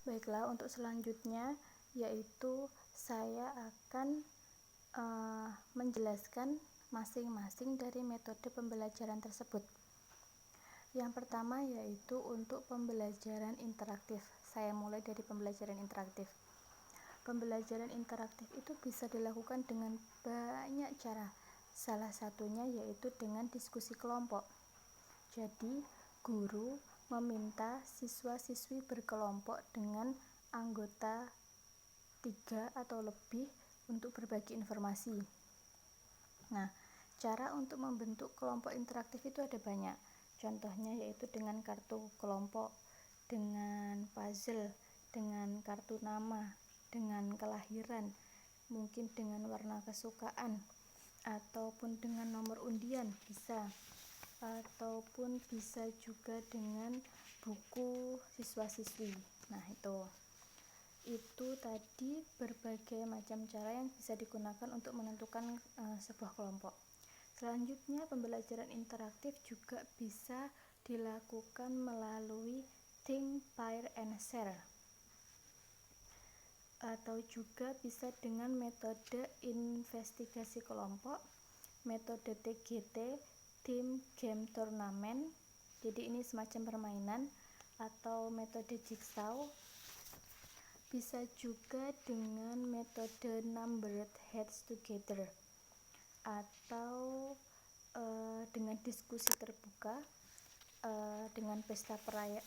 Baiklah, untuk selanjutnya yaitu saya akan menjelaskan masing-masing dari metode pembelajaran tersebut. Yang pertama yaitu untuk pembelajaran interaktif. Saya mulai dari pembelajaran interaktif. Pembelajaran interaktif itu bisa dilakukan dengan banyak cara. Salah satunya yaitu dengan diskusi kelompok. Jadi, guru meminta siswa-siswi berkelompok dengan anggota 3 atau lebih untuk berbagi informasi. Nah, cara untuk membentuk kelompok interaktif itu ada banyak. Contohnya yaitu dengan kartu kelompok, dengan puzzle, dengan kartu nama, dengan kelahiran, mungkin dengan warna kesukaan, ataupun dengan nomor undian bisa, ataupun bisa juga dengan buku siswa-siswi. Nah, itu tadi berbagai macam cara yang bisa digunakan untuk menentukan sebuah kelompok. Selanjutnya, pembelajaran interaktif juga bisa dilakukan melalui think, pair, and share, atau juga bisa dengan metode investigasi kelompok, metode TGT, Team Game Tournament, jadi ini semacam permainan, atau metode jigsaw. Bisa juga dengan metode numbered heads together, atau dengan diskusi terbuka, dengan pesta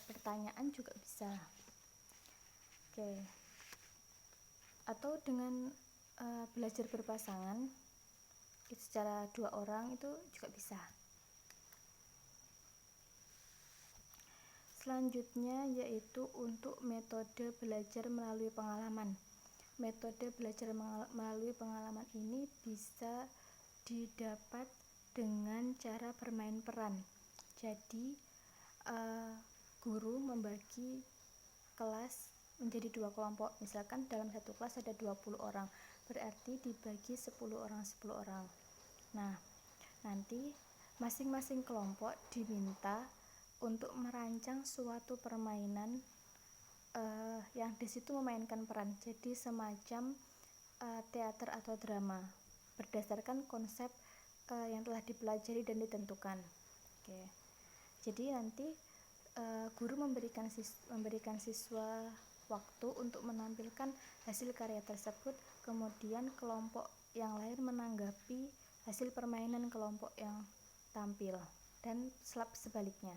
pertanyaan juga bisa. Oke. Atau dengan belajar berpasangan, secara 2 orang itu juga bisa. Selanjutnya yaitu untuk metode belajar melalui pengalaman. Metode belajar melalui pengalaman ini bisa didapat dengan cara bermain peran. Jadi guru membagi kelas menjadi 2 kelompok. Misalkan dalam satu kelas ada 20 orang, berarti dibagi 10 orang 10 orang. Nah, nanti masing-masing kelompok diminta untuk merancang suatu permainan yang di situ memainkan peran. Jadi semacam teater atau drama berdasarkan konsep yang telah dipelajari dan ditentukan. Oke. Jadi nanti guru memberikan siswa waktu untuk menampilkan hasil karya tersebut, kemudian kelompok yang lain menanggapi hasil permainan kelompok yang tampil, dan sebaliknya.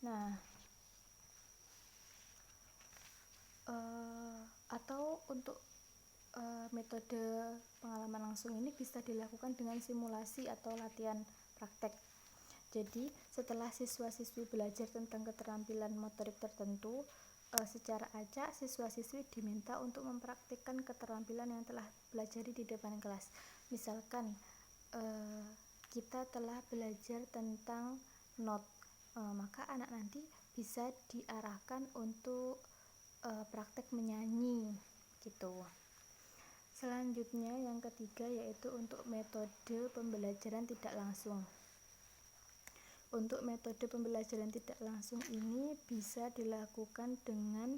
Nah, atau untuk metode pengalaman langsung ini bisa dilakukan dengan simulasi atau latihan praktek. Jadi, setelah siswa-siswi belajar tentang keterampilan motorik tertentu, secara acak siswa-siswi diminta untuk mempraktikkan keterampilan yang telah pelajari di depan kelas. Misalkan kita telah belajar tentang not, maka anak nanti bisa diarahkan untuk praktek menyanyi gitu. Selanjutnya yang ketiga yaitu untuk metode pembelajaran tidak langsung. Untuk metode pembelajaran tidak langsung ini bisa dilakukan dengan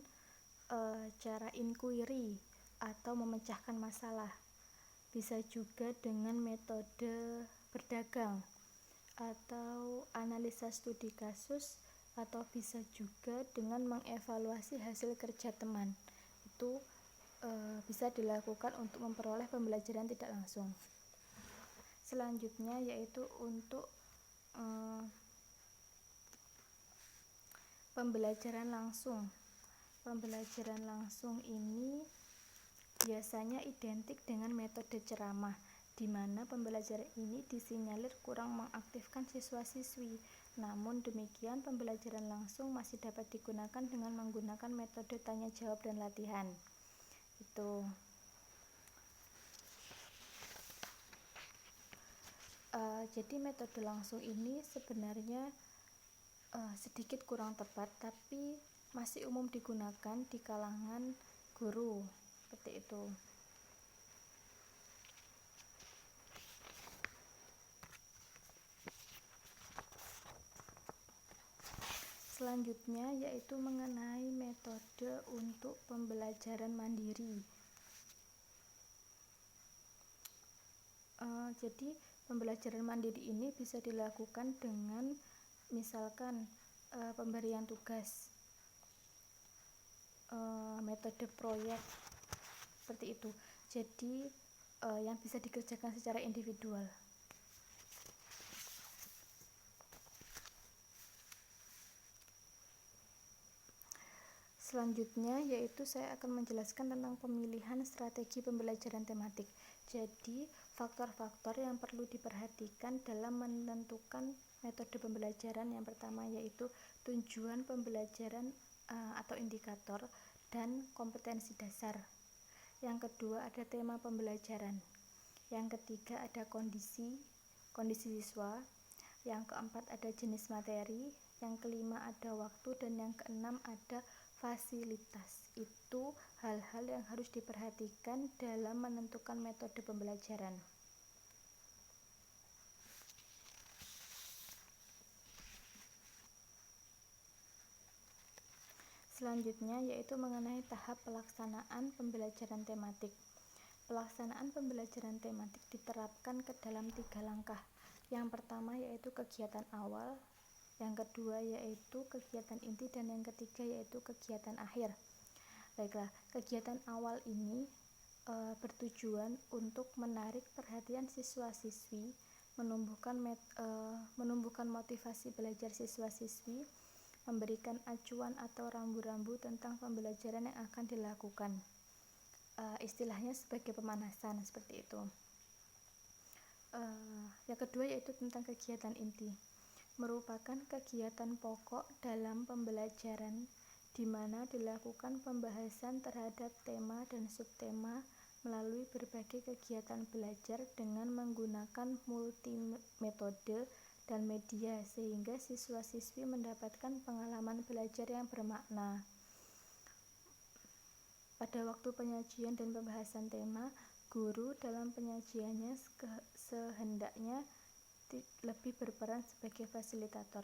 cara inquiry atau memecahkan masalah. Bisa juga dengan metode berdagang atau analisa studi kasus, atau bisa juga dengan mengevaluasi hasil kerja teman. Itu bisa dilakukan untuk memperoleh pembelajaran tidak langsung. Selanjutnya yaitu untuk pembelajaran langsung. Pembelajaran langsung ini biasanya identik dengan metode ceramah, di mana pembelajaran ini disinyalir kurang mengaktifkan siswa-siswi. Namun demikian, pembelajaran langsung masih dapat digunakan dengan menggunakan metode tanya jawab dan latihan. Itu. Jadi metode langsung ini sebenarnya sedikit kurang tepat, tapi masih umum digunakan di kalangan guru, seperti itu. Selanjutnya yaitu mengenai metode untuk pembelajaran mandiri. Jadi pembelajaran mandiri ini bisa dilakukan dengan misalkan pemberian tugas, metode proyek seperti itu. Jadi yang bisa dikerjakan secara individual. Selanjutnya yaitu saya akan menjelaskan tentang pemilihan strategi pembelajaran tematik. Jadi faktor-faktor yang perlu diperhatikan dalam menentukan metode pembelajaran. Yang pertama yaitu tujuan pembelajaran atau indikator dan kompetensi dasar. Yang kedua ada tema pembelajaran. Yang ketiga ada kondisi siswa. Yang keempat ada jenis materi. Yang kelima ada waktu, dan yang keenam ada fasilitas. Itu hal-hal yang harus diperhatikan dalam menentukan metode pembelajaran. Selanjutnya yaitu mengenai tahap pelaksanaan pembelajaran tematik. Pelaksanaan pembelajaran tematik diterapkan ke dalam 3 langkah. Yang pertama yaitu kegiatan awal, yang kedua yaitu kegiatan inti, dan yang ketiga yaitu kegiatan akhir. Baiklah, kegiatan awal ini bertujuan untuk menarik perhatian siswa-siswi, menumbuhkan motivasi belajar siswa-siswi, memberikan acuan atau rambu-rambu tentang pembelajaran yang akan dilakukan. Istilahnya sebagai pemanasan seperti itu. Yang kedua yaitu tentang kegiatan inti, merupakan kegiatan pokok dalam pembelajaran di mana dilakukan pembahasan terhadap tema dan subtema melalui berbagai kegiatan belajar dengan menggunakan multimetode dan media, sehingga siswa-siswi mendapatkan pengalaman belajar yang bermakna. Pada waktu penyajian dan pembahasan tema, guru dalam penyajiannya sehendaknya lebih berperan sebagai fasilitator.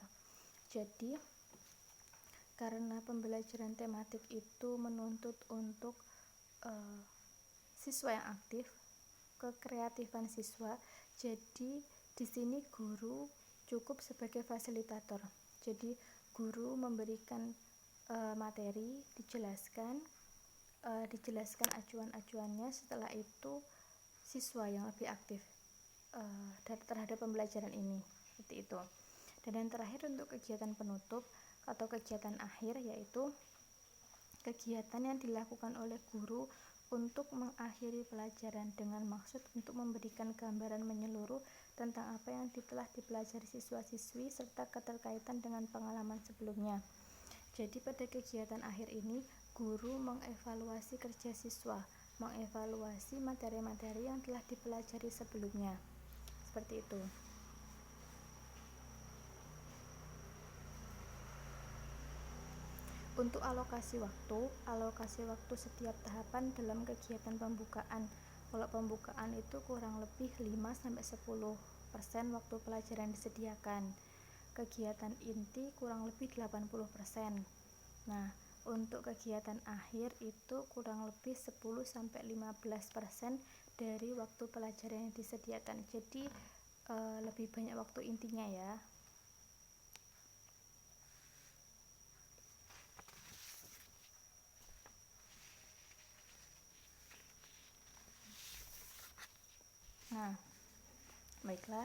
Jadi, karena pembelajaran tematik itu menuntut untuk siswa yang aktif, kekreatifan siswa, jadi di sini guru cukup sebagai fasilitator. Jadi guru memberikan materi, dijelaskan acuan-acuannya, setelah itu siswa yang lebih aktif terhadap pembelajaran ini, seperti itu. Dan yang terakhir untuk kegiatan penutup atau kegiatan akhir, yaitu kegiatan yang dilakukan oleh guru untuk mengakhiri pelajaran dengan maksud untuk memberikan gambaran menyeluruh tentang apa yang telah dipelajari siswa-siswi serta keterkaitan dengan pengalaman sebelumnya. Jadi pada kegiatan akhir ini guru mengevaluasi kerja siswa, mengevaluasi materi-materi yang telah dipelajari sebelumnya. Seperti itu. Untuk alokasi waktu setiap tahapan dalam kegiatan pembukaan. Kalau pembukaan itu kurang lebih 5-10% waktu pelajaran disediakan. Kegiatan inti kurang lebih 80%. Nah, untuk kegiatan akhir itu kurang lebih 10-15% dari waktu pelajaran yang disediakan. Jadi lebih banyak waktu intinya ya. Nah, baiklah,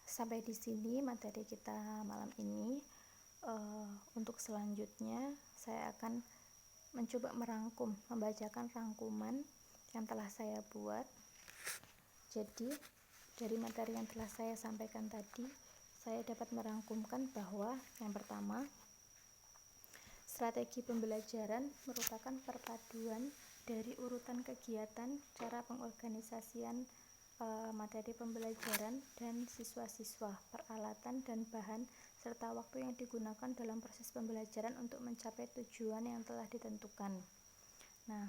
sampai di sini materi kita malam ini. Untuk selanjutnya saya akan mencoba membacakan rangkuman yang telah saya buat. Jadi dari materi yang telah saya sampaikan tadi, saya dapat merangkumkan bahwa yang pertama, strategi pembelajaran merupakan perpaduan dari urutan kegiatan, cara pengorganisasian materi pembelajaran dan siswa-siswa, peralatan dan bahan, serta waktu yang digunakan dalam proses pembelajaran untuk mencapai tujuan yang telah ditentukan. Nah,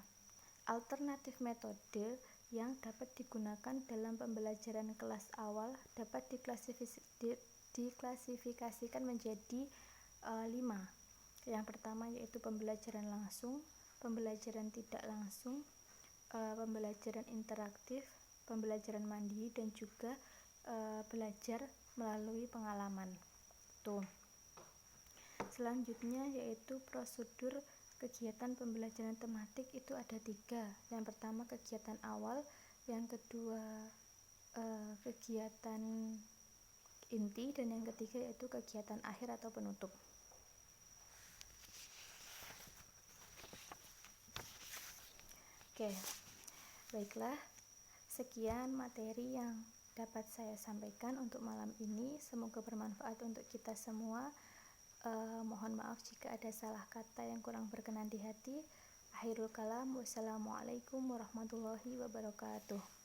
alternatif metode yang dapat digunakan dalam pembelajaran kelas awal dapat diklasifikasikan menjadi 5. Yang pertama yaitu pembelajaran langsung, pembelajaran tidak langsung, pembelajaran interaktif, pembelajaran mandiri, dan juga belajar melalui pengalaman. Tuh. Selanjutnya yaitu prosedur kegiatan pembelajaran tematik itu ada 3. Yang pertama kegiatan awal, yang kedua kegiatan inti, dan yang ketiga yaitu kegiatan akhir atau penutup. Oke, baiklah, sekian materi yang dapat saya sampaikan untuk malam ini. Semoga bermanfaat untuk kita semua. Mohon maaf jika ada salah kata yang kurang berkenan di hati. Akhirul kalam, wassalamualaikum warahmatullahi wabarakatuh.